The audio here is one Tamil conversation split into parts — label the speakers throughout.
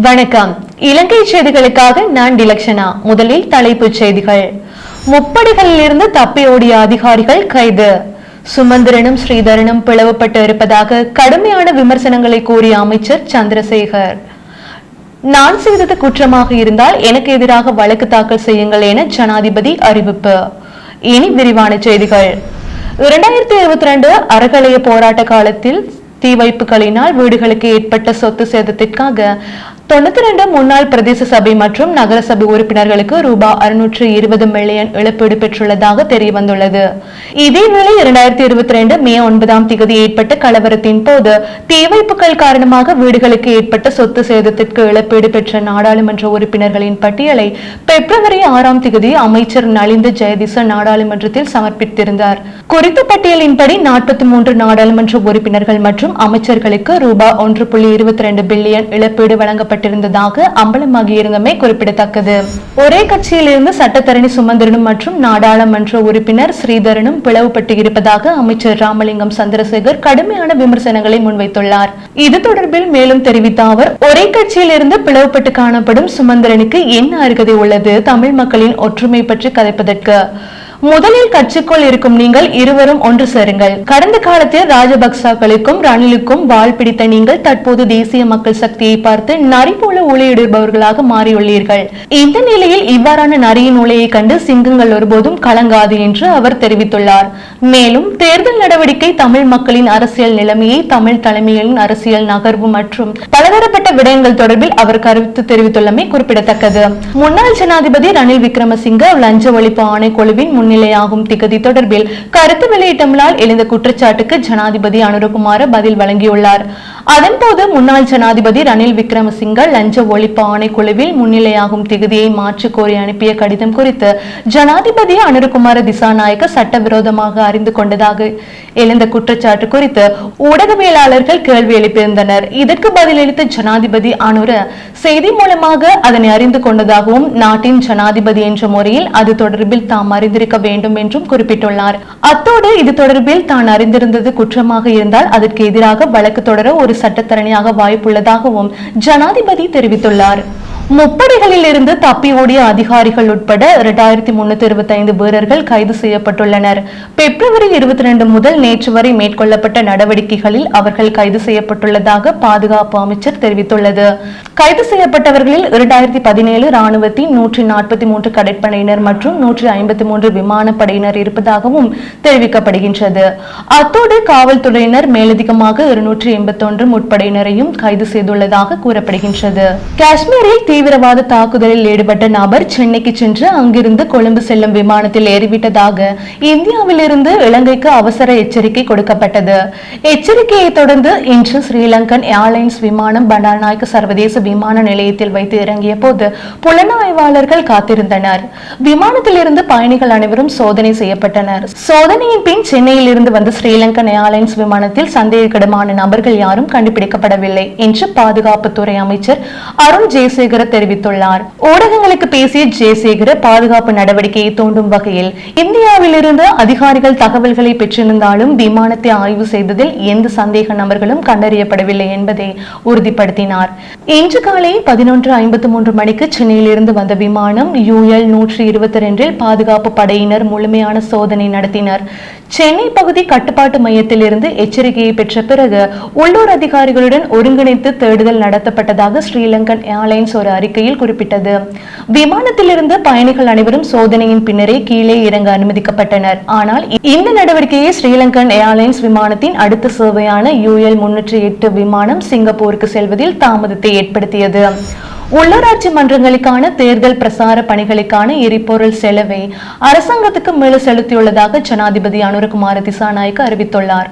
Speaker 1: வணக்கம். இலங்கை செய்திகளுக்காக நான் டிலக்ஷனா. முதலில் தலைப்புச் செய்திகள். முப்படைகளிலிருந்து தப்பியோடிய அதிகாரிகள் கைது. சுமந்திரனும் ஸ்ரீதரனும் பிளவுபட்டு இருப்பதாக கடுமையான விமர்சனங்களை கூறிய அமைச்சர் சந்திரசேகர். நான் செய்தது குற்றமாக இருந்தால் எனக்கு எதிராக வழக்கு தாக்கல் செய்யுங்கள் என ஜனாதிபதி அறிவிப்பு. இனி விரிவான செய்திகள். 2022 அறகலைய போராட்ட காலத்தில் தீ வைப்புகளினால் வீடுகளுக்கு ஏற்பட்ட சொத்து சேதத்திற்காக 92 முன்னாள் பிரதேச சபை மற்றும் நகர சபை உறுப்பினர்களுக்கு ரூபாய் 620 மில்லியன் இழப்பீடு பெற்றுள்ளதாக தெரியவந்துள்ளது. இதேவேளை 2022 மே 9 ஏற்பட்ட கலவரத்தின் போது தீ வைப்புகள் காரணமாக வீடுகளுக்கு ஏற்பட்ட சொத்து சேதத்திற்கு இழப்பீடு பெற்ற நாடாளுமன்ற உறுப்பினர்களின் பட்டியலை பிப்ரவரி 6 அமைச்சர் நலிந்த ஜெயதிச நாடாளுமன்றத்தில் சமர்ப்பித்திருந்தார். குறித்த பட்டியலின்படி 43 நாடாளுமன்ற உறுப்பினர்கள் மற்றும் அமைச்சர்களுக்கு ரூபாய் 1.22 பில்லியன் இழப்பீடு வழங்கப்பட்ட அம்பலமாகியிருந்தமை குறிப்பிடத்தக்கது. ஒரே கட்சியிலிருந்து சட்டத்தரணி சுமந்திரனும் மற்றும் நாடாளுமன்ற உறுப்பினர் ஸ்ரீதரனும் பிளவுபட்டு இருப்பதாக அமைச்சர் ராமலிங்கம் சந்திரசேகர் கடுமையான விமர்சனங்களை முன்வைத்துள்ளார். இது தொடர்பில் மேலும் தெரிவித்த அவர், ஒரே கட்சியிலிருந்து பிளவுபட்டு காணப்படும் சுமந்திரனுக்கு என்ன அருகதை உள்ளது தமிழ் மக்களின் ஒற்றுமை பற்றி கதைப்பதற்கு? முதலில் கட்சிக்குள் இருக்கும் நீங்கள் இருவரும் ஒன்று சேருங்கள். கடந்த காலத்தில் ராஜபக்சாக்களுக்கும் ரணிலுக்கும் வாள் பிடித்த நீங்கள் தற்போது தேசிய மக்கள் சக்தியை பார்த்து நரி போல ஊழையிடுபவர்களாக மாறியுள்ளீர்கள். இந்த நிலையில் இவ்வாறான நரியின் ஊழையை கண்டு சிங்கங்கள் ஒருபோதும் கலங்காது என்று அவர் தெரிவித்துள்ளார். மேலும் தேர்தல் நடவடிக்கை, தமிழ் மக்களின் அரசியல் நிலைமையை, தமிழ் தலைமைகளின் அரசியல் நகர்வு மற்றும் பலதரப்பட்ட விடயங்கள் தொடர்பில் அவர் கருத்து தெரிவித்துள்ளமை குறிப்பிடத்தக்கது. முன்னாள் ஜனாதிபதி ரணில் விக்ரமசிங்க லஞ்ச ஒழிப்பு ஆணைக்குழுவின் முன்னிலையாகும் திகதி தொடர்பில் கருத்து வெளியிட்டமையால் எழுந்த குற்றச்சாட்டுக்கு ஜனாதிபதி அனுரகுமார பதில் வழங்கியுள்ளார். அதன்போது முன்னாள் ஜனாதிபதி ரணில் விக்ரமசிங்க லஞ்ச ஒழிப்பு ஆணைக்குழுவில் முன்னிலையாகும் திகதியை மாற்றி கோரி அனுப்பிய கடிதம் குறித்து ஜனாதிபதி அனுரகுமார திசாநாயக்க சட்டவிரோதமாக அறிந்து கொண்டதாக எழுந்த குற்றச்சாட்டு குறித்து ஊடகவியலாளர்கள் கேள்வி எழுப்பியிருந்தனர். இதற்கு பதிலளித்த ஜனாதிபதி அனுர செய்தி மூலமாக அதனை அறிந்து கொண்டதாகவும் நாட்டின் ஜனாதிபதி என்ற முறையில் அது தொடர்பில் தாம் அறிந்திருக்க வேண்டும் என்றும் குறிப்பிட்டுள்ளார். அத்தோடு இது தொடர்பில் தான் அறிந்திருந்தது குற்றமாக இருந்தால் அதற்கு எதிராக வழக்கு தொடர ஒரு சட்டத்தரணியாக வாய்ப்புள்ளதாகவும் ஜனாதிபதி தெரிவித்துள்ளார். முப்படைகளில் இருந்து தப்பி ஓடிய அதிகாரிகள் உட்பட 2325 வீரர்கள் கைது செய்யப்பட்டுள்ளனர். பிப்ரவரி 22 முதல் நேற்று வரை மேற்கொள்ளப்பட்ட நடவடிக்கைகளில் அவர்கள் கைது செய்யப்பட்டுள்ளதாக பாதுகாப்பு அமைச்சர் தெரிவித்துள்ளது. கைது செய்யப்பட்டவர்களில் 2017 ராணுவத்தின் 143 கடற்படையினர் மற்றும் 153 விமானப்படையினர் இருப்பதாகவும் தெரிவிக்கப்படுகின்றது. அத்தோடு காவல்துறையினர் மேலதிகமாக 281 முற்படையினரையும் கைது செய்துள்ளதாக கூறப்படுகின்றது. காஷ்மீரில் தீவிரவாத தாக்குதலில் ஈடுபட்ட நபர் சென்னைக்கு சென்று அங்கிருந்து கொழும்பு செல்லும் விமானத்தில் ஏறிவிட்டதாக இந்தியாவில் இருந்து இலங்கைக்கு அவசர எச்சரிக்கை கொடுக்கப்பட்டது. எச்சரிக்கையை தொடர்ந்து இன்று ஸ்ரீலங்கன் ஏர்லைன்ஸ் விமானம் பண்டாரநாயக்க சர்வதேச விமான நிலையத்தில் வைத்து இறங்கிய போது புலனாய்வாளர்கள் காத்திருந்தனர். விமானத்தில் இருந்து பயணிகள் அனைவரும் சோதனை செய்யப்பட்டனர். சோதனையின் பின் சென்னையில் இருந்து வந்த ஸ்ரீலங்கன் ஏர்லைன்ஸ் விமானத்தில் சந்தேகக்கிடமான நபர்கள் யாரும் கண்டுபிடிக்கப்படவில்லை என்று பாதுகாப்புத்துறை அமைச்சர் அருண் ஜெயசேகர் தெரிவித்துள்ளார். ஊடகங்களுக்கு பேசிய ஜெயசேகர் பாதுகாப்பு நடவடிக்கையை தூண்டும் வகையில் இந்தியாவில் இருந்து அதிகாரிகள் தகவல்களை பெற்றிருந்தாலும் விமானத்தை ஆய்வு செய்ததில் எந்த சந்தேக நபர்களும் கண்டறியப்படவில்லை என்பதை உறுதிப்படுத்தினார். இன்று காலை 11:53 மணிக்கு சென்னையில் இருந்து வந்த விமானம் UL 122 பாதுகாப்பு படையினர் முழுமையான சோதனை நடத்தினர். சென்னை பகுதி கட்டுப்பாட்டு மையத்தில் இருந்து எச்சரிக்கையை பெற்ற பிறகு உள்ளூர் அதிகாரிகளுடன் ஒருங்கிணைத்து தேடுதல் நடத்தப்பட்டதாக ஸ்ரீலங்கன் ஏர்லைன்ஸ் ஒரு அறிக்கையில் குறிப்பிட்டது. விமானத்தில் இருந்து பயணிகள் அனைவரும் சோதனையின் பின்னரே கீழே இறங்க அனுமதிக்கப்பட்டனர். ஆனால் இந்த நடவடிக்கையை ஸ்ரீலங்கன் ஏர்லைன்ஸ் விமானத்தின் அடுத்த சேவையான UL 308 விமானம் சிங்கப்பூருக்கு செல்வதில் தாமதத்தை ஏற்படுத்தியது. உள்ளூராட்சி மன்றங்களுக்கான தேர்தல் பிரசார பணிகளுக்கான எரிபொருள் செலவை அரசாங்கத்துக்கு மேல செலுத்தியுள்ளதாக ஜனாதிபதி அனுரகுமார திசாநாயக்க அறிவித்துள்ளார்.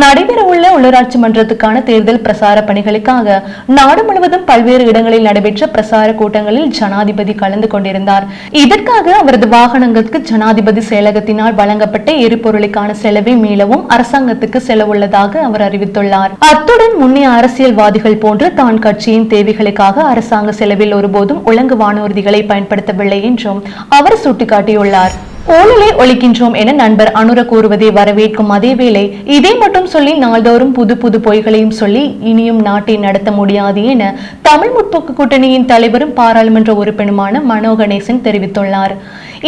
Speaker 1: நடைபெறவுள்ள உள்ளூராட்சி மன்றத்துக்கான தேர்தல் பிரசார பணிகளுக்காக நாடு முழுவதும் பல்வேறு இடங்களில் நடைபெற்ற பிரசார கூட்டங்களில் ஜனாதிபதி கலந்து கொண்டிருந்தார். இதற்காக அவரது வாகனங்களுக்கு ஜனாதிபதி செயலகத்தினால் வழங்கப்பட்ட எரிபொருளுக்கான செலவை மீளவும் அரசாங்கத்துக்கு செலவுள்ளதாக அவர் அறிவித்துள்ளார். அத்துடன் முன்னைய அரசியல்வாதிகள் போன்று தான் கட்சியின் தேவைகளுக்காக அரசாங்க செலவில் ஒருபோதும் ஒழுங்கு வானூர்திகளை பயன்படுத்தவில்லை என்றும் அவர் சுட்டிக்காட்டியுள்ளார். ஊழலை ஒழிக்கின்றோம் என நண்பர் அனுர கூறுவதை வரவேற்கும் அதேவேளை இதை மட்டும் சொல்லி நாள்தோறும் புது புது பொய்களையும் சொல்லி இனியும் நாட்டை நடத்த முடியாது என தமிழ் முற்போக்கு கூட்டணியின் தலைவரும் பாராளுமன்ற உறுப்பினருமான மனோ கணேசன் தெரிவித்துள்ளார்.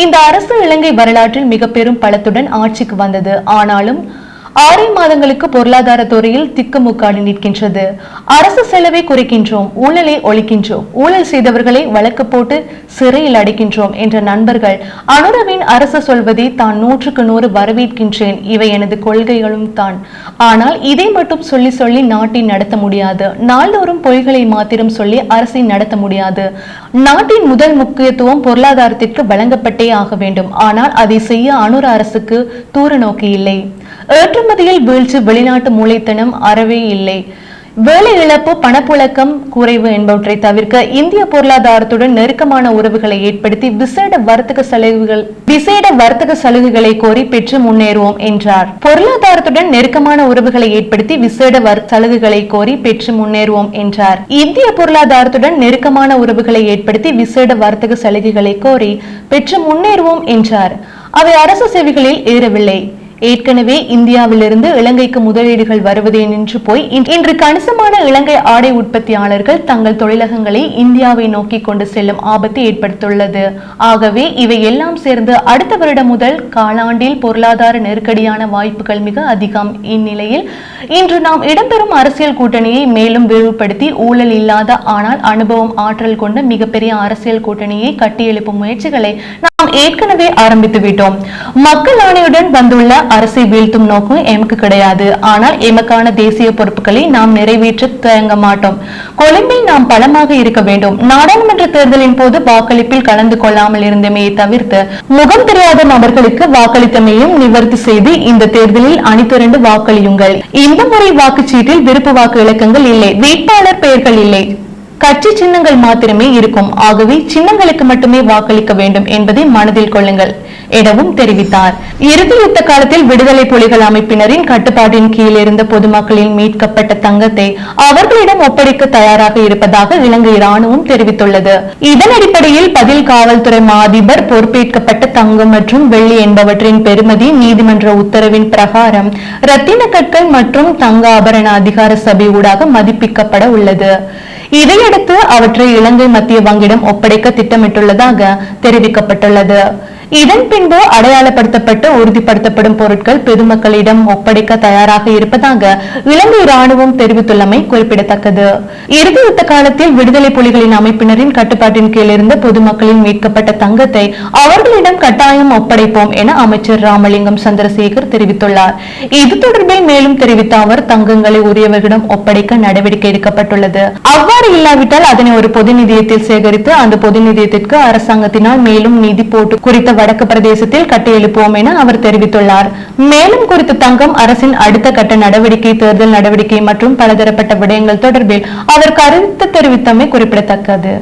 Speaker 1: இந்த அரசு இலங்கை வரலாற்றில் மிக பெரும் பலத்துடன் ஆட்சிக்கு வந்தது. ஆனாலும் 6 மாதங்களுக்கு பொருளாதார துறையில் திக்குமுக்காடி நிற்கின்றது. அரசு செலவை குறைக்கின்றோம், ஊழலை ஒழிக்கின்றோம், ஊழல் செய்தவர்களை வழக்கு போட்டு சிறையில் அடைக்கின்றோம் என்ற நண்பர்கள் அனுரவின் அரசு சொல்வதை தான் 100க்கு 100 வரவேற்கின்றேன். இவை எனது கொள்கைகளும் தான். ஆனால் இதை மட்டும் சொல்லி சொல்லி நாட்டை நடத்த முடியாது. நாள்தோறும் பொய்களை மாத்திரம் சொல்லி அரசை நடத்த முடியாது. நாட்டின் முதல் முக்கியத்துவம் பொருளாதாரத்திற்கு வழங்கப்பட்டே ஆக வேண்டும். ஆனால் அதை செய்ய அனுர அரசுக்கு தூர நோக்கி இல்லை. ஏற்றுமதியில் வீழ்ச்சி, வெளிநாட்டு மூளைத்தனம் அறவே இல்லை. வேலை இழப்பு, பணப்புழக்கம் குறைவு என்பவற்றை தவிர்க்க இந்திய பொருளாதாரத்துடன் நெருக்கமான உறவுகளை ஏற்படுத்தி விசேட வர்த்தக சலுகைகளை கோரி பெற்று முன்னேறுவோம் என்றார். பொருளாதாரத்துடன் நெருக்கமான உறவுகளை ஏற்படுத்தி விசேட சலுகைகளை கோரி பெற்று முன்னேறுவோம் என்றார். இந்திய பொருளாதாரத்துடன் நெருக்கமான உறவுகளை ஏற்படுத்தி விசேட வர்த்தக சலுகைகளை கோரி பெற்று முன்னேறுவோம் என்றார். அவை அரசு சேவைகளில் ஏறவில்லை. ஏற்கனவே இந்தியாவிலிருந்து இலங்கைக்கு முதலீடுகள் வருவதே நின்று போய் இன்று கணிசமான இலங்கை ஆடை உற்பத்தியாளர்கள் தங்கள் தொழிலகங்களை இந்தியாவை நோக்கி கொண்டு செல்லும் ஆபத்தை ஏற்படுத்தியுள்ளது. ஆகவே இவை எல்லாம் சேர்ந்து அடுத்த வருடம் முதல் காலாண்டில் பொருளாதார நெருக்கடியான வாய்ப்புகள் மிக அதிகம். இந்நிலையில் இன்று நாம் இடம்பெறும் அரசியல் கூட்டணியை மேலும் விரிவுபடுத்தி ஊழல் இல்லாத ஆனால் அனுபவம், ஆற்றல் கொண்ட மிகப்பெரிய அரசியல் கூட்டணியை கட்டியெழுப்பும் முயற்சிகளை நாம் ஏற்கனவே ஆரம்பித்து விட்டோம். மக்கள் ஆணையுடன் வந்துள்ள அரசை வீழ்த்தும் நோக்கம் எமக்கு கிடையாது. ஆனால் எமக்கான தேசிய பொறுப்புகளை நாம் நிறைவேற்ற தயங்க மாட்டோம். கொழும்பில் நாம் பலமாக இருக்க வேண்டும். நாடாளுமன்ற தேர்தலின் போது வாக்களிப்பில் கலந்து கொள்ளாமல் இருந்தமையை தவிர்த்து முகம் தெரியாத நபர்களுக்கு வாக்களித்தமையும் நிவர்த்தி செய்து இந்த தேர்தலில் அணிதிரண்டு வாக்களியுங்கள். இந்த முறை வாக்குச்சீட்டில் விருப்பு வாக்கு இலக்கங்கள் இல்லை, வேட்பாளர் பெயர்கள் இல்லை, கட்சி சின்னங்கள் மாத்திரமே இருக்கும். ஆகவே சின்னங்களுக்கு மட்டுமே வாக்களிக்க வேண்டும் என்பதை மனதில் கொள்ளுங்கள் எனவும் தெரிவித்தார். இறுதி யுத்த காலத்தில் விடுதலை புலிகள் அமைப்பினரின் கட்டுப்பாட்டின் கீழ் இருந்த பொதுமக்களில் மீட்கப்பட்ட தங்கத்தை அவர்களிடம் ஒப்படைக்க தயாராக இருப்பதாக இலங்கை ராணுவம் தெரிவித்துள்ளது. இதன் அடிப்படையில் பதில் காவல்துறை மாதிபர் பொறுப்பேற்கப்பட்ட தங்கம் மற்றும் வெள்ளி என்பவற்றின் பெறுமதி நீதிமன்ற உத்தரவின் பிரகாரம் ரத்தின கற்கள் மற்றும் தங்க ஆபரண அதிகார சபை ஊடாக மதிப்பிக்கப்பட உள்ளது. இதையடுத்து அவற்றை இலங்கை மத்திய வங்கியிடம் ஒப்படைக்க திட்டமிட்டுள்ளதாக தெரிவிக்கப்பட்டுள்ளது. இதன் பின்பு அடையாளப்படுத்தப்பட்டு உறுதிப்படுத்தப்படும் பொருட்கள் பொதுமக்களிடம் ஒப்படைக்க தயாராக இருப்பதாக இலங்கை ராணுவம் தெரிவித்துள்ளமை குறிப்பிடத்தக்கது. இறுதி யுத்த காலத்தில் விடுதலை புலிகளின் அமைப்பினரின் கட்டுப்பாட்டின் கீழ் இருந்த பொதுமக்களின் மீட்கப்பட்ட தங்கத்தை அவர்களிடம் கட்டாயம் ஒப்படைப்போம் என அமைச்சர் ராமலிங்கம் சந்திரசேகர் தெரிவித்துள்ளார். இது தொடர்பில் மேலும் தெரிவித்த அவர், தங்கங்களை உரியவர்களிடம் ஒப்படைக்க நடவடிக்கை எடுக்கப்பட்டுள்ளது. அவ்வாறு இல்லாவிட்டால் அதனை ஒரு பொது நிதியத்தில் சேகரித்து அந்த பொது நிதியத்திற்கு அரசாங்கத்தினால் மேலும் நிதி போட்டு குறித்த வடக்கு பிரதேசத்தில் கட்டியெழுப்போம் என அவர் தெரிவித்துள்ளார். மேலும் குறித்த தங்கம் அரசின் அடுத்த கட்ட நடவடிக்கை, தேர்தல் நடவடிக்கை மற்றும் பலதரப்பட்ட விடயங்கள் தொடர்பில் அவர் கருத்து தெரிவித்தமை குறிப்பிடத்தக்கது.